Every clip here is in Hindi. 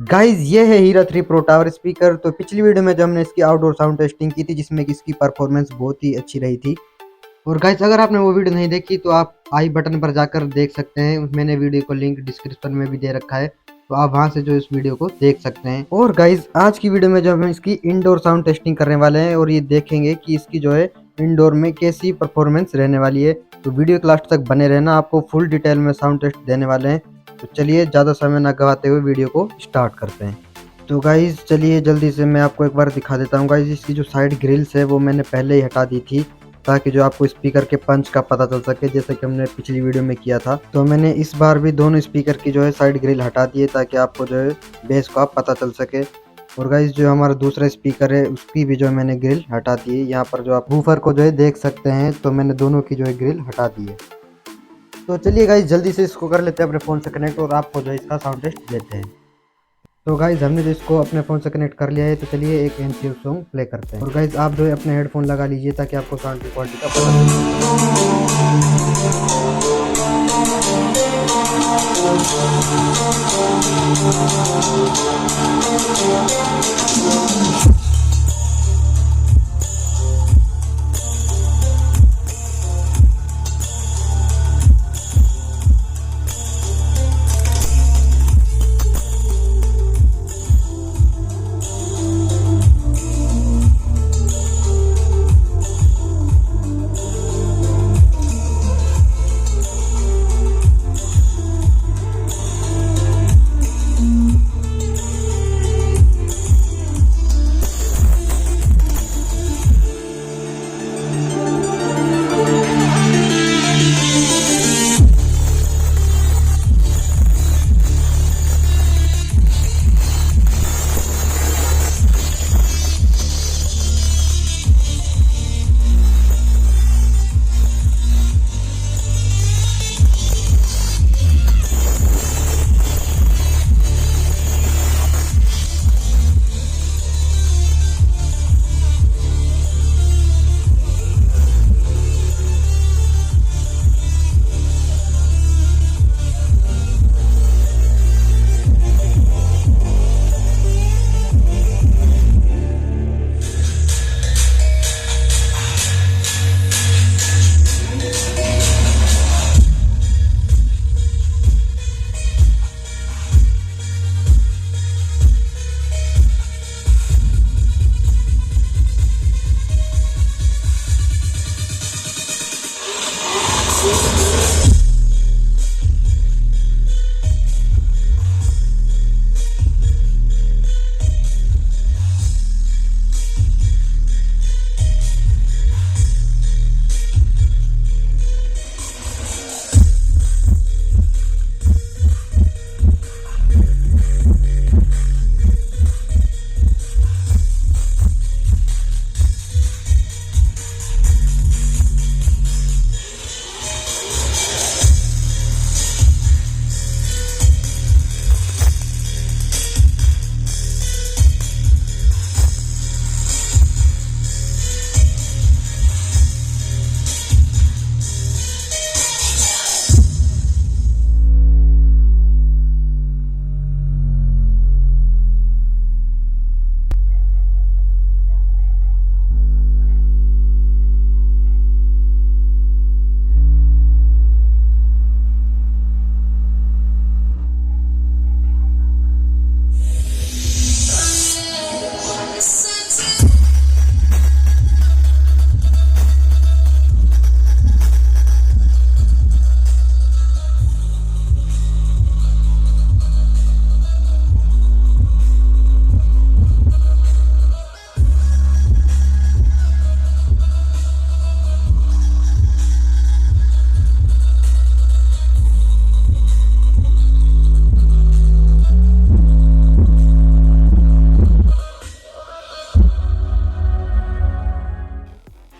गाइज ये है हीरा 3 प्रो टावर स्पीकर। तो पिछली वीडियो में जो हमने इसकी आउटडोर साउंड टेस्टिंग की थी जिसमें कि इसकी परफॉर्मेंस बहुत ही अच्छी रही थी। और गाइज अगर आपने वो वीडियो नहीं देखी तो आप आई बटन पर जाकर देख सकते हैं। मैंने वीडियो को लिंक डिस्क्रिप्शन में भी दे रखा है, तो आप वहां से जो इस वीडियो को देख सकते हैं। और गाइज आज की वीडियो में जो हम इसकी इंडोर साउंड टेस्टिंग करने वाले हैं और ये देखेंगे कि इसकी जो है इंडोर में कैसी परफॉर्मेंस रहने वाली है। तो वीडियो के लास्ट तक बने रहना, आपको फुल डिटेल में साउंड टेस्ट देने वाले हैं। तो चलिए ज़्यादा समय ना गवाते हुए वीडियो को स्टार्ट करते हैं। तो गाइज़ चलिए जल्दी से मैं आपको एक बार दिखा देता हूँ। गाइज़ इसकी जो साइड ग्रिल्स है वो मैंने पहले ही हटा दी थी ताकि जो आपको स्पीकर के पंच का पता चल सके, जैसे कि हमने पिछली वीडियो में किया था। तो मैंने इस बार भी दोनों स्पीकर की जो है साइड ग्रिल हटा दी है ताकि आपको जो है बेस का पता चल सके। और गाइज़ जो हमारा दूसरा स्पीकर है उसकी भी जो है मैंने ग्रिल हटा दी है। यहाँ पर जो आप वूफर को जो है देख सकते हैं, तो मैंने दोनों की जो है ग्रिल हटा दी है। तो चलिए गाइज़ जल्दी से इसको कर लेते हैं अपने फ़ोन से कनेक्ट और आपको जो है इसका साउंड टेस्ट देते हैं। तो गाइज़ हमने जो इसको अपने फ़ोन से कनेक्ट कर लिया है, तो चलिए एक एनसीओ सॉन्ग प्ले करते हैं। और गाइज़ आप जो है अपने हेडफोन लगा लीजिए ताकि आपको साउंड की क्वालिटी का पता चले।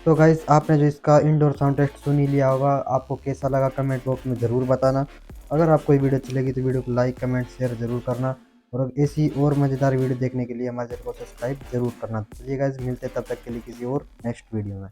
तो गाइस आपने जो इसका इंडोर साउंड टेस्ट सुन ही लिया होगा, आपको कैसा लगा कमेंट बॉक्स में ज़रूर बताना। अगर आपको ये वीडियो अच्छी लगी तो वीडियो को लाइक कमेंट शेयर ज़रूर करना, और ऐसी और मज़ेदार वीडियो देखने के लिए हमारे चैनल को सब्सक्राइब जरूर करना। चलिए गाइस मिलते हैं तब तक के लिए किसी और नेक्स्ट वीडियो में।